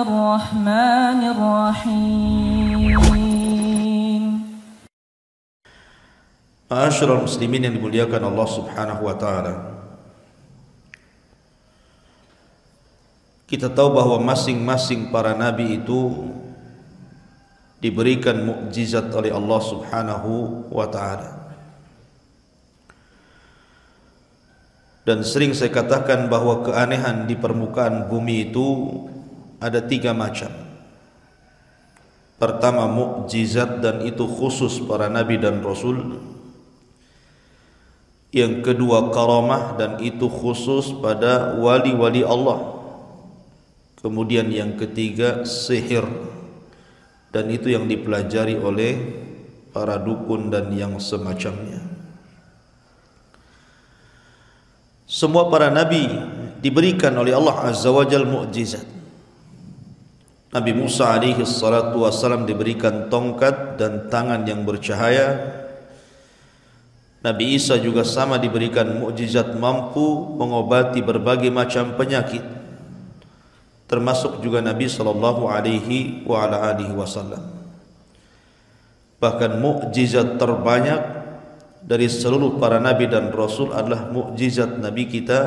الرحمن الرحيم. Ma'asyiral muslimin yang dimuliakan Allah Subhanahu wa taala. Kita tahu bahwa masing-masing para nabi itu diberikan mukjizat oleh Allah Subhanahu wa taala. Dan sering saya katakan bahwa keanehan di permukaan bumi itu ada 3 macam. Pertama mukjizat, dan itu khusus para nabi dan rasul. Yang kedua karamah, dan itu khusus pada wali-wali Allah. Kemudian yang ketiga sihir, dan itu yang dipelajari oleh para dukun dan yang semacamnya. Semua para nabi diberikan oleh Allah Azza wa Jalla mukjizat. Nabi Musa alaihi salatu wassalam diberikan tongkat dan tangan yang bercahaya. Nabi Isa juga sama diberikan mukjizat mampu mengobati berbagai macam penyakit, termasuk juga Nabi sallallahu alaihi wasallam. Bahkan mukjizat terbanyak dari seluruh para nabi dan rasul adalah mukjizat Nabi kita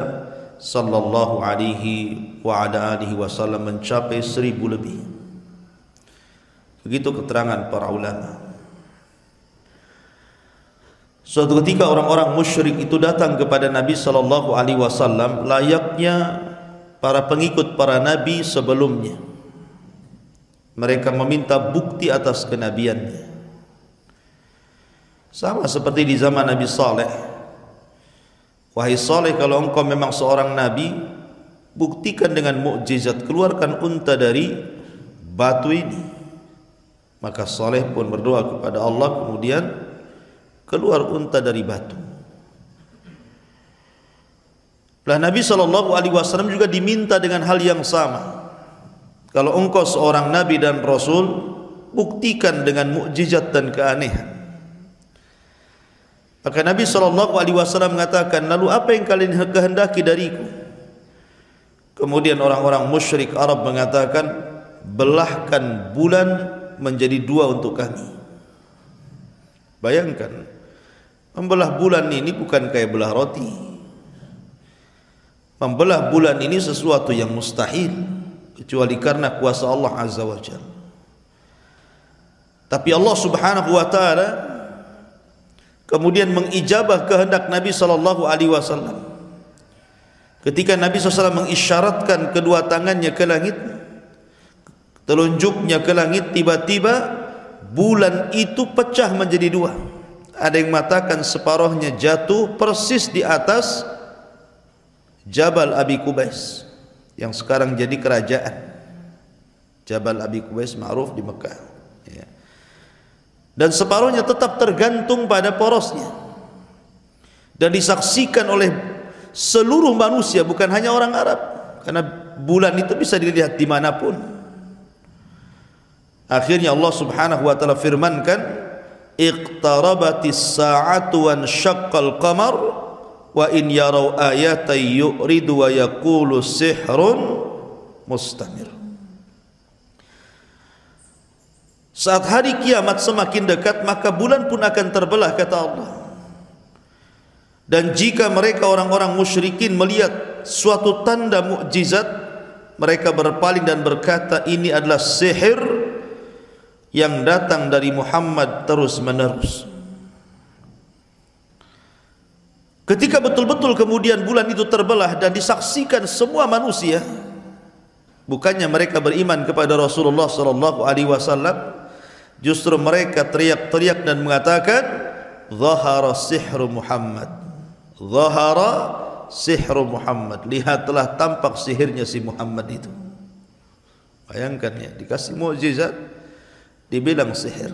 sallallahu alaihi wasallam, mencapai 1000 lebih. Begitu keterangan para ulama. Suatu ketika orang-orang musyrik itu datang kepada Nabi sallallahu alaihi wasallam layaknya para pengikut para nabi sebelumnya. Mereka meminta bukti atas kenabiannya. Sama seperti di zaman Nabi Saleh. Wahai Saleh, kalau engkau memang seorang nabi, buktikan dengan mukjizat, keluarkan unta dari batu ini. Maka Saleh pun berdoa kepada Allah, kemudian keluar unta dari batu. Lah Nabi SAW juga diminta dengan hal yang sama. Kalau engkau seorang nabi dan rasul, buktikan dengan mukjizat dan keanehan. Maka Nabi SAW mengatakan, lalu apa yang kalian kehendaki dariku? Kemudian orang-orang musyrik Arab mengatakan, belahkan bulan menjadi 2 untuk kami. Bayangkan, membelah bulan ini bukan kayak belah roti. Membelah bulan ini sesuatu yang mustahil, kecuali karena kuasa Allah Azza wa Jalla. Tapi Allah Subhanahu wa taala kemudian mengijabah kehendak Nabi sallallahu alaihi wasallam. Ketika Nabi SAW mengisyaratkan kedua tangannya ke langit, telunjuknya ke langit, tiba-tiba bulan itu pecah menjadi 2. Ada yang mengatakan separuhnya jatuh persis di atas Jabal Abi Qubais yang sekarang jadi kerajaan. Jabal Abi Qubais ma'ruf di Mekah, ya. Dan separuhnya tetap tergantung pada porosnya dan disaksikan oleh seluruh manusia, bukan hanya orang Arab, karena bulan itu bisa dilihat dimanapun. Akhirnya Allah Subhanahu wa taala firmankan, iqtarabatis sa'atu wan syaqqal qamar wa in yarau ayatan yu'ridu wa yaqulu sihrun mustamir. Saat hari kiamat semakin dekat, maka bulan pun akan terbelah, kata Allah. Dan jika mereka orang-orang musyrikin melihat suatu tanda mukjizat, mereka berpaling dan berkata, ini adalah sihir yang datang dari Muhammad terus menerus. Ketika betul-betul kemudian bulan itu terbelah dan disaksikan semua manusia, bukannya mereka beriman kepada Rasulullah sallallahu alaihi wasallam, justru mereka teriak-teriak dan mengatakan, zahara sihru Muhammad, zahara sihru Muhammad, lihatlah tampak sihirnya si Muhammad itu. Bayangkan ya, dikasih mukjizat dibilang sihir.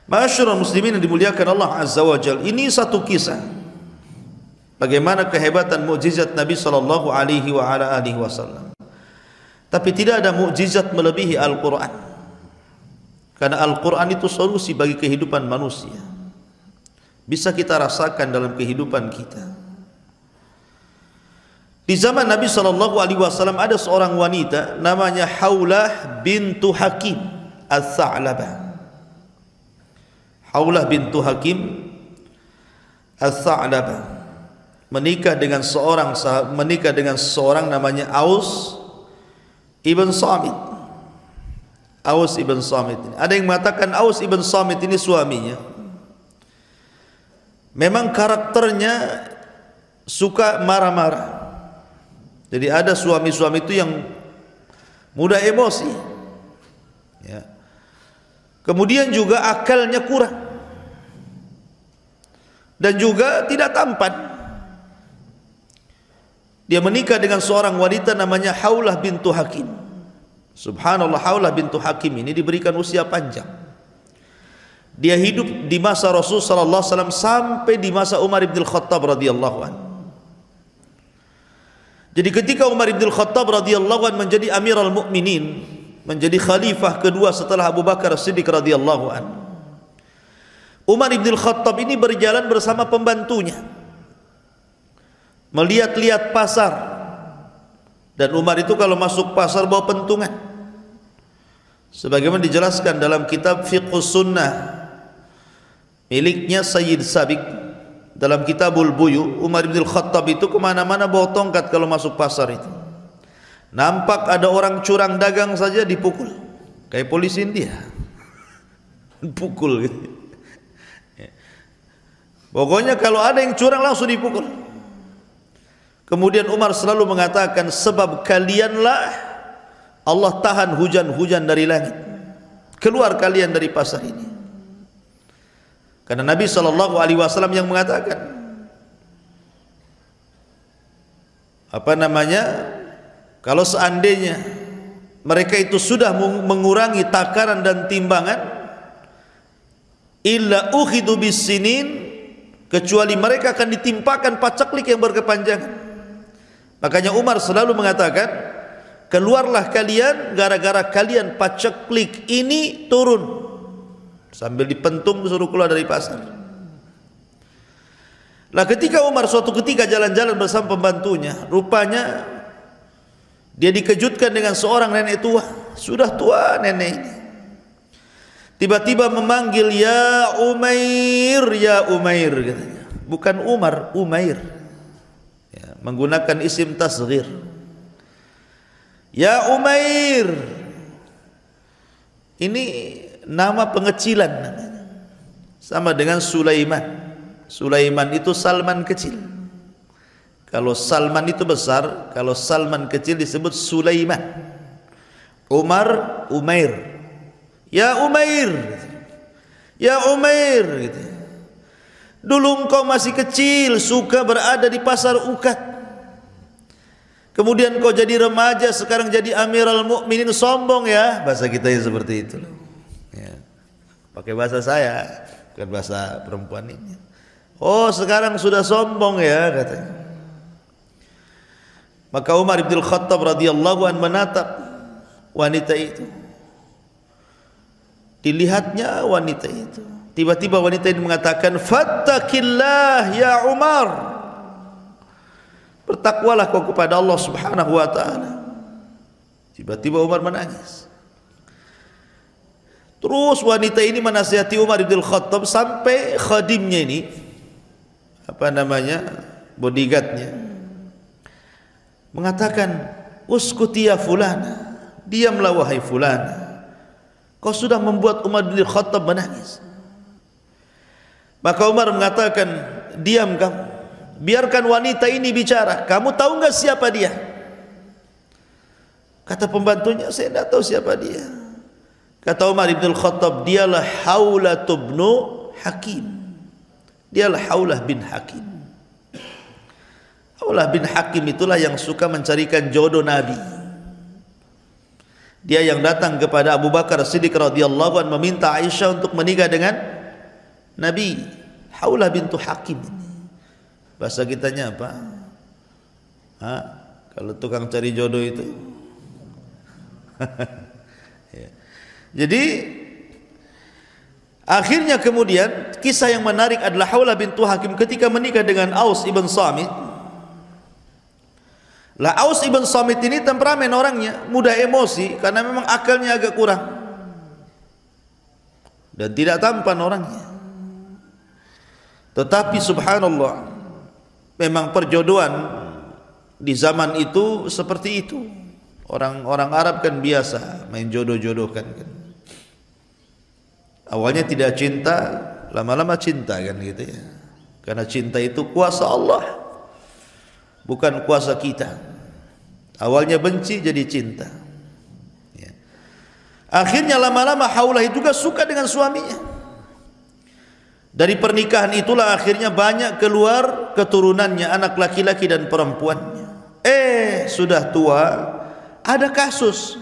Ma'asyiral muslimin yang dimuliakan Allah Azza wa Jalla, ini satu kisah bagaimana kehebatan mukjizat Nabi sallallahu alaihi wasallam. Tapi tidak ada mukjizat melebihi Al-Qur'an, karena Al-Qur'an itu solusi bagi kehidupan manusia, bisa kita rasakan dalam kehidupan kita. Di zaman Nabi SAW ada seorang wanita namanya Haulah bintu Hakim Al-Tha'labah. Haulah bintu Hakim Al-Tha'labah menikah dengan seorang namanya Aus ibn Samit. Aus ibn Samit. Ada yang mengatakan Aus ibn Samit ini suaminya. Memang karakternya suka marah-marah. Jadi ada suami-suami itu yang mudah emosi, ya. Kemudian juga akalnya kurang dan juga tidak tampan. Dia menikah dengan seorang wanita namanya Haulah bintu Hakim. Subhanallah, Haulah bintu Hakim ini diberikan usia panjang. Dia hidup di masa Rasul sallallahu alaihi wasallam sampai di masa Umar bin Khattab radhiyallahu anhu. Jadi ketika Umar bin Khattab radhiyallahu anhu menjadi Amirul Mukminin, menjadi khalifah kedua setelah Abu Bakar Siddiq radhiyallahu anhu, Umar bin Khattab ini berjalan bersama pembantunya, melihat-lihat pasar. Dan Umar itu kalau masuk pasar bawa pentungan, sebagaimana dijelaskan dalam kitab Fiqhus Sunnah miliknya Sayyid Sabiq. Dalam Kitabul Buyu, Umar bin Khattab itu kemana-mana bawa tongkat kalau masuk pasar itu. Nampak ada orang curang dagang saja dipukul, kayak polisi India. Pukul gitu. Pokoknya kalau ada yang curang langsung dipukul. Kemudian Umar selalu mengatakan, sebab kalianlah Allah tahan hujan-hujan dari langit. Keluar kalian dari pasar ini. Karena Nabi SAW yang mengatakan, kalau seandainya mereka itu sudah mengurangi takaran dan timbangan, illa ukhidu bisinin, kecuali mereka akan ditimpakan pacaklik yang berkepanjangan. Makanya Umar selalu mengatakan, keluarlah kalian gara-gara kalian pacaklik ini turun. Sambil dipentung suruh keluar dari pasar. Nah, ketika Umar suatu ketika jalan-jalan bersama pembantunya, rupanya dia dikejutkan dengan seorang nenek tua. Sudah tua nenek ini. Tiba-tiba memanggil, ya Umair, ya Umair, katanya. Bukan Umar, Umair, ya, menggunakan isim tasghir. Ya Umair. Ini nama pengecilan namanya. Sama dengan Sulaiman. Sulaiman itu Salman kecil. Kalau Salman itu besar, kalau Salman kecil disebut Sulaiman. Umar, Umair. Ya Umair. Ya Umair gitu. Dulu engkau masih kecil, suka berada di pasar ukat. Kemudian kau jadi remaja, sekarang jadi Amirul Mukminin, sombong ya. Bahasa kita ya seperti itu loh. Ya. Pakai bahasa saya, bukan bahasa perempuan ini. Oh, sekarang sudah sombong ya, katanya. Maka Umar bin Khattab radhiyallahu anhu menatap wanita itu. Dilihatnya wanita itu. Tiba-tiba wanita ini mengatakan, "Fattaqillah ya Umar." Bertakwalah kau kepada Allah Subhanahu wa taala. Tiba-tiba Umar menangis. Terus wanita ini menasihati Umar bin Khattab sampai khadimnya ini, bodyguardnya, mengatakan, "Uskuti ya fulana, diamlah wahai fulana. Kau sudah membuat Umar bin Khattab menangis." Maka Umar mengatakan, "Diam kamu, biarkan wanita ini bicara. Kamu tahu enggak siapa dia?" Kata pembantunya, "Saya tidak tahu siapa dia." Kata Umar bin Khattab, "Dialah Haulah bin Hakim." Dialah Haulah bin Hakim. Haulah bin Hakim itulah yang suka mencarikan jodoh Nabi. Dia yang datang kepada Abu Bakar Siddiq radhiyallahu anhu meminta Aisyah untuk menikah dengan Nabi. Haulah bintu Hakim. Bahasa kitanya apa? Kalau tukang cari jodoh itu. Ya. Jadi akhirnya kemudian kisah yang menarik adalah Haulah bintu Hakim ketika menikah dengan Aus ibn Samit. Lah Aus ibn Samit ini temperamen orangnya, mudah emosi karena memang akalnya agak kurang dan tidak tampan orangnya. Tetapi subhanallah, memang perjodohan di zaman itu seperti itu. Orang-orang Arab kan biasa main jodoh-jodohkan kan. Awalnya tidak cinta, lama-lama cinta kan gitu ya. Karena cinta itu kuasa Allah, bukan kuasa kita. Awalnya benci jadi cinta ya. Akhirnya lama-lama Haulah juga suka dengan suaminya. Dari pernikahan itulah akhirnya banyak keluar keturunannya, anak laki-laki dan perempuannya. Sudah tua, ada kasus.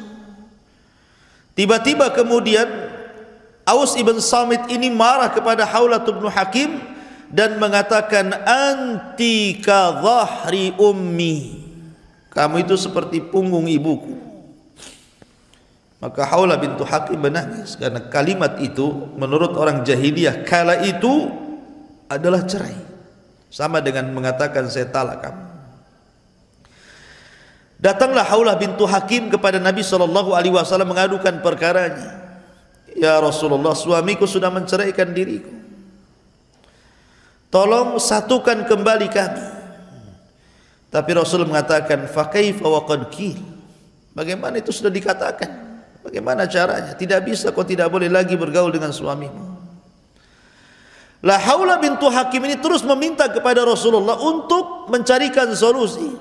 Tiba-tiba kemudian Aus ibn Samit ini marah kepada Haulah bin Hakim dan mengatakan, anti ka dhahri ummi, kamu itu seperti punggung ibuku. Maka Haulah bintu Hakim menangis karena kalimat itu menurut orang jahiliyah kala itu adalah cerai, sama dengan mengatakan saya talak kamu. Datanglah Haulah bintu Hakim kepada Nabi SAW mengadukan perkaranya. Ya Rasulullah, suamiku sudah menceraikan diriku, tolong satukan kembali kami. Tapi Rasul mengatakan, fa kaifa wa qad qil, bagaimana itu sudah dikatakan, bagaimana caranya? Tidak bisa, kau tidak boleh lagi bergaul dengan suamimu. La Haulah bintu Hakim ini terus meminta kepada Rasulullah untuk mencarikan solusi,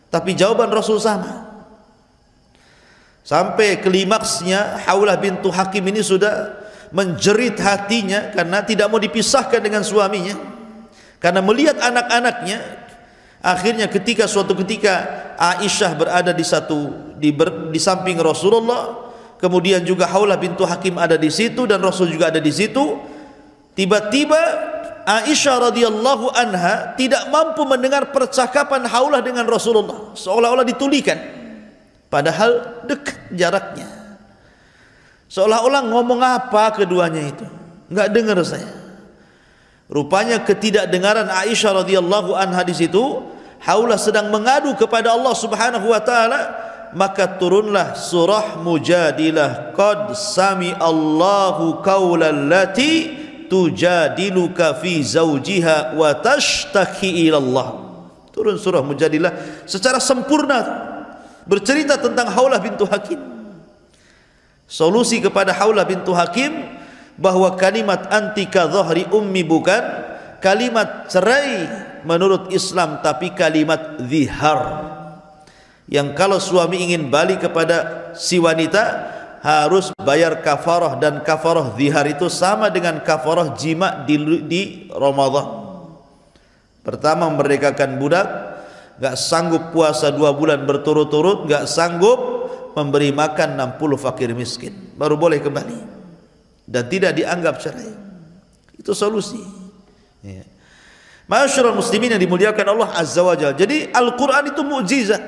tapi jawaban Rasul sama. Sampai klimaksnya Haulah bintu Hakim ini sudah menjerit hatinya karena tidak mau dipisahkan dengan suaminya, karena melihat anak-anaknya. Akhirnya ketika suatu ketika Aisyah berada di samping Rasulullah, kemudian juga Haulah bintu Hakim ada di situ dan Rasul juga ada di situ. Tiba-tiba Aisyah radhiyallahu anha tidak mampu mendengar percakapan Haulah dengan Rasulullah, seolah-olah ditulikan, padahal dekat jaraknya. Seolah-olah ngomong apa keduanya itu, enggak dengar saya. Rupanya ketidakdengaran Aisyah radhiyallahu anha di situ. Haulah sedang mengadu kepada Allah Subhanahu wa taala, maka turunlah surah Mujadilah, qad sami Allahu qaulal lati tujadiluka fi zawjiha wa tashtaki ila Allah. Turun surah Mujadilah secara sempurna bercerita tentang Haulah bintu Hakim. Solusi kepada Haulah bintu Hakim bahwa kalimat antika dhahri ummi bukan kalimat cerai menurut Islam, tapi kalimat zihar, yang kalau suami ingin balik kepada si wanita harus bayar kafarah, dan kafarah zihar itu sama dengan kafarah jima di Ramadan. Pertama, memerdekakan budak, gak sanggup puasa 2 bulan berturut-turut, gak sanggup memberi makan 60 fakir miskin, baru boleh kembali dan tidak dianggap cerai. Itu solusi ya. Masyarul muslimin yang dimuliakan Allah Azza wa Jalla. Jadi Al-Quran itu mukjizat,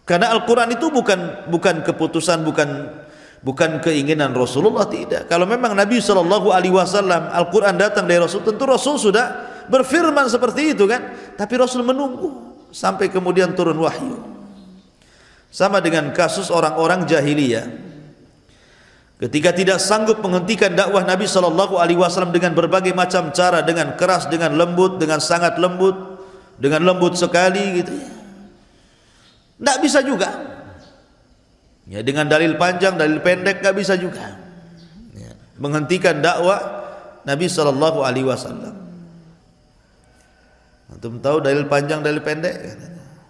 karena Al-Quran itu bukan keputusan, bukan keinginan Rasulullah, tidak. Kalau memang Nabi SAW Al-Quran datang dari Rasul, tentu Rasul sudah berfirman seperti itu kan. Tapi Rasul menunggu sampai kemudian turun wahyu. Sama dengan kasus orang-orang jahiliyah ketika tidak sanggup menghentikan dakwah Nabi SAW dengan berbagai macam cara, dengan keras, dengan lembut, dengan sangat lembut, dengan lembut sekali gitu ya, tidak bisa juga ya, dengan dalil panjang, dalil pendek nggak bisa juga ya, menghentikan dakwah Nabi SAW. Antum tahu dalil panjang, dalil pendek?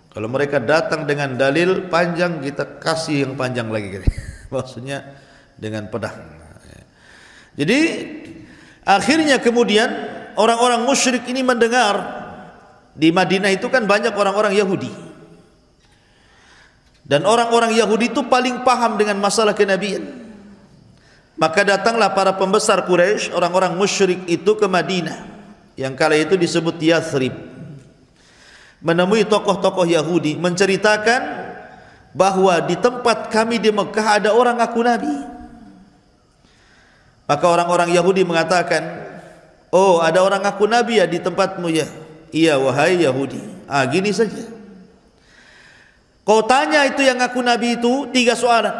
Kalau mereka datang dengan dalil panjang, kita kasih yang panjang lagi gitu. Maksudnya dengan pedang. Jadi akhirnya kemudian orang-orang musyrik ini mendengar, di Madinah itu kan banyak orang-orang Yahudi, dan orang-orang Yahudi itu paling paham dengan masalah kenabian. Maka datanglah para pembesar Quraisy, orang-orang musyrik itu ke Madinah, yang kala itu disebut Yathrib, menemui tokoh-tokoh Yahudi, menceritakan bahwa di tempat kami di Mekah ada orang ngaku nabi. Maka orang-orang Yahudi mengatakan, oh ada orang ngaku nabi ya di tempatmu ya? Iya wahai Yahudi. Gini saja, Kau tanya itu yang ngaku Nabi itu 3 soalan.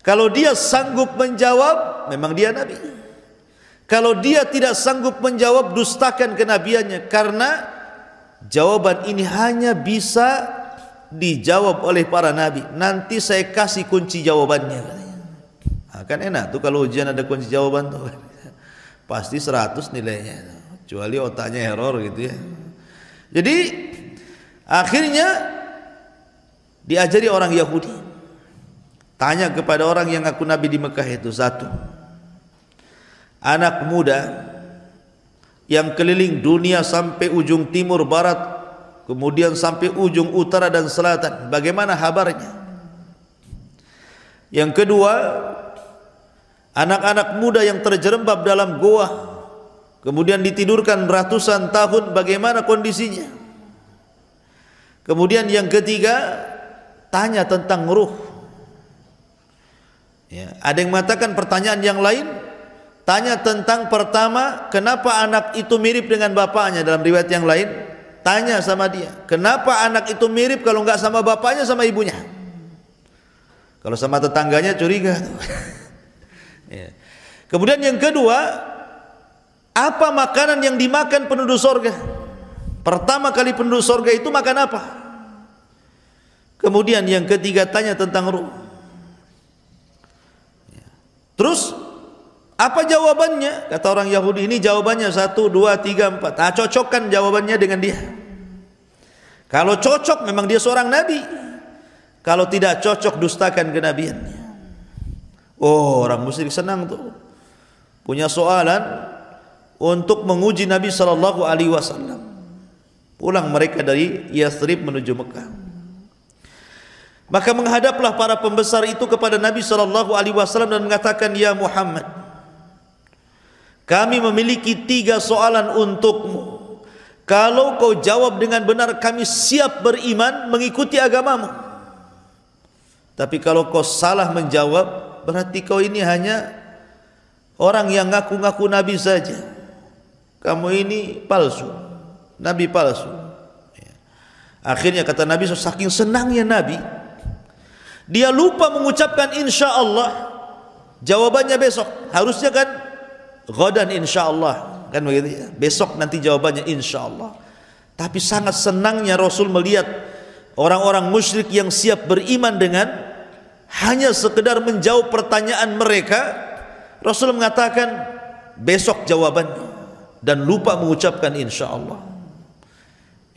Kalau dia sanggup menjawab, memang dia Nabi. Kalau dia tidak sanggup menjawab, dustakan kenabiannya. Karena jawaban ini hanya bisa dijawab oleh para Nabi. Nanti saya kasih kunci jawabannya. Kan enak tuh kalau ujian ada kunci jawaban tuh. Pasti 100 nilainya. Kecuali otaknya error gitu ya. Jadi akhirnya diajari orang Yahudi. Tanya kepada orang yang ngaku Nabi di Mekah itu. 1, anak muda yang keliling dunia sampai ujung timur barat, kemudian sampai ujung utara dan selatan, bagaimana kabarnya? Yang kedua, anak-anak muda yang terjerembab dalam goa, kemudian ditidurkan ratusan tahun, bagaimana kondisinya? Kemudian yang ketiga, tanya tentang ruh. Ya, ada yang mengatakan pertanyaan yang lain, tanya tentang pertama, kenapa anak itu mirip dengan bapaknya. Dalam riwayat yang lain, tanya sama dia, kenapa anak itu mirip kalau enggak sama bapaknya, sama ibunya. Kalau sama tetangganya curiga. Ya. Kemudian yang kedua, apa makanan yang dimakan penduduk surga? Pertama kali penduduk surga itu makan apa? Kemudian yang ketiga, tanya tentang ruh. Terus apa jawabannya? Kata orang Yahudi, ini jawabannya 1, 2, 3, 4. Nah, cocokkan jawabannya dengan dia. Kalau cocok, memang dia seorang nabi. Kalau tidak cocok, dustakan kenabiannya. Oh, orang musyrik senang tuh, punya soalan untuk menguji Nabi SAW. Pulang mereka dari Yathrib menuju Mekah. Maka menghadaplah para pembesar itu kepada Nabi SAW dan mengatakan, ya Muhammad, kami memiliki 3 soalan untukmu. Kalau kau jawab dengan benar, kami siap beriman mengikuti agamamu. Tapi kalau kau salah menjawab, berarti kau ini hanya orang yang ngaku-ngaku Nabi saja. Kamu ini palsu, Nabi palsu. Akhirnya kata Nabi, saking senangnya Nabi, dia lupa mengucapkan insya Allah. Jawabannya besok. Harusnya kan ghadan insya Allah, kan begitu ya? Besok nanti jawabannya insya Allah. Tapi sangat senangnya Rasul melihat orang-orang musyrik yang siap beriman dengan hanya sekedar menjawab pertanyaan mereka. Rasul mengatakan besok jawabannya, dan lupa mengucapkan insya Allah.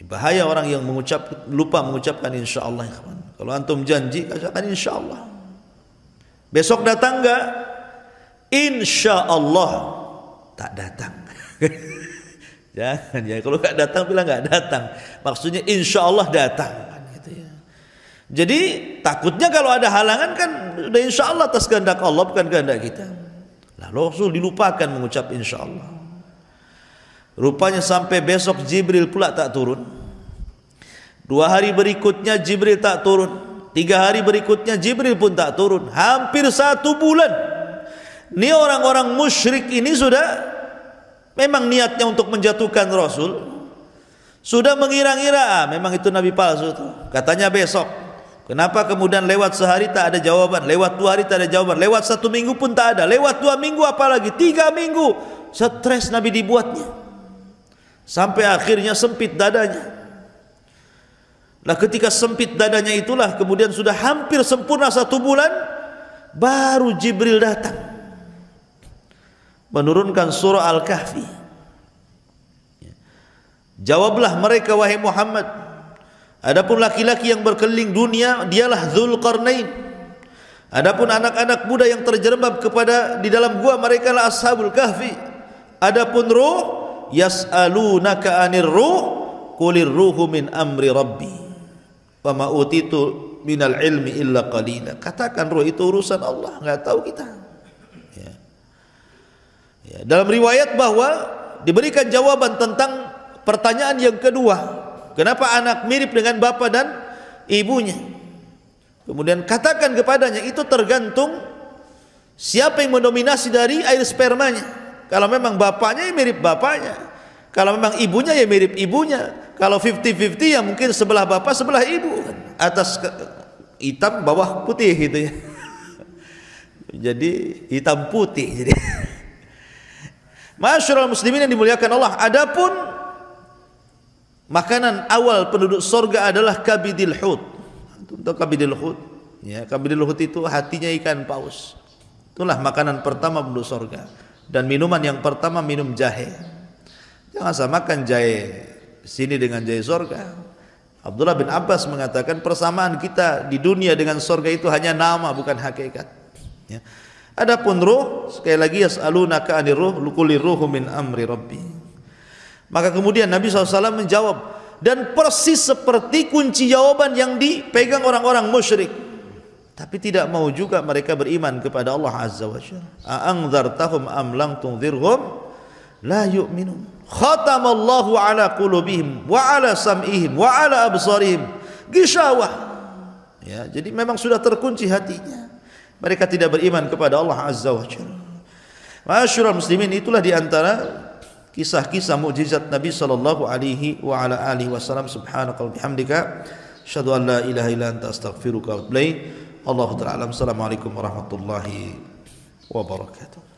Bahaya orang yang lupa mengucapkan insya Allah. Kalau antum janji, katakan insya Allah. Besok datang enggak? Insya Allah tak datang. Jangan ya, kalau enggak datang bilang enggak datang. Maksudnya insya Allah datang. Gitu ya. Jadi takutnya kalau ada halangan kan udah insya Allah atas kehendak Allah, bukan kehendak kita. Lalu Rasul dilupakan mengucap insya Allah. Rupanya sampai besok Jibril pula tak turun. 2 hari berikutnya Jibril tak turun. 3 hari berikutnya Jibril pun tak turun. Hampir 1 bulan. Ini orang-orang musyrik ini sudah memang niatnya untuk menjatuhkan Rasul. Sudah mengira-ngira memang itu Nabi palsu tuh. Katanya besok. Kenapa kemudian lewat sehari tak ada jawaban, lewat 2 hari tak ada jawaban, lewat 1 minggu pun tak ada, lewat 2 minggu apalagi 3 minggu. Stres Nabi dibuatnya. Sampai akhirnya sempit dadanya. Nah, ketika sempit dadanya itulah kemudian sudah hampir sempurna 1 bulan, baru Jibril datang menurunkan surah Al-Kahfi. Jawablah mereka, wahai Muhammad, adapun laki-laki yang berkeliling dunia dialah Dzulqarnain. Adapun anak-anak muda yang terjerembab di dalam gua, mereka lah Ashabul Kahfi. Adapun ruh, yas'alunaka 'anir ruh qulir ruhu min amri rabbi wa ma utitu minal ilmi illa qalila. Katakan ruh itu urusan Allah, enggak tahu kita. Ya. Ya, dalam riwayat bahwa diberikan jawaban tentang pertanyaan yang kedua, kenapa anak mirip dengan bapa dan ibunya. Kemudian katakan kepadanya, itu tergantung siapa yang mendominasi dari air spermanya. Kalau memang bapaknya ya mirip bapaknya, kalau memang ibunya ya mirip ibunya. Kalau 50-50 ya mungkin sebelah bapak sebelah ibu. hitam bawah putih gitu ya. Jadi hitam putih jadi. Masyarul muslimin yang dimuliakan Allah, adapun makanan awal penduduk surga adalah kabidil hut. Untuk kabidil hut, ya, kabidil hut itu hatinya ikan paus. Itulah makanan pertama penduduk surga. Dan minuman yang pertama minum jahe. Jangan samakan jahe sini dengan jahe surga. Abdullah bin Abbas mengatakan persamaan kita di dunia dengan surga itu hanya nama, bukan hakikat. Ya. Adapun ruh, sekali lagi yas'alunaka 'anir ruh, kulli ruhu min amri rabbi. Maka kemudian Nabi SAW menjawab, dan persis seperti kunci jawaban yang dipegang orang-orang musyrik, tapi tidak mau juga mereka beriman kepada Allah Azza wa Jalla. A'anzartahum am lam tunzirhum la yu'minun. Khatamallahu ala qulubihim wa ala sam'ihim wa ala absarihim ghishawah. Ya, jadi memang sudah terkunci hatinya. Mereka tidak beriman kepada Allah Azza wa Jalla. Masyarul muslimin, itulah di antara kisah-kisah mukjizat Nabi sallallahu alaihi wa ala alihi wasallam. Subhanaka wa bihamdika asyhadu an la ilaha illa anta astaghfiruka wa atubu ilaik. Allahu ta'ala alam. Assalamualaikum warahmatullahi wabarakatuh.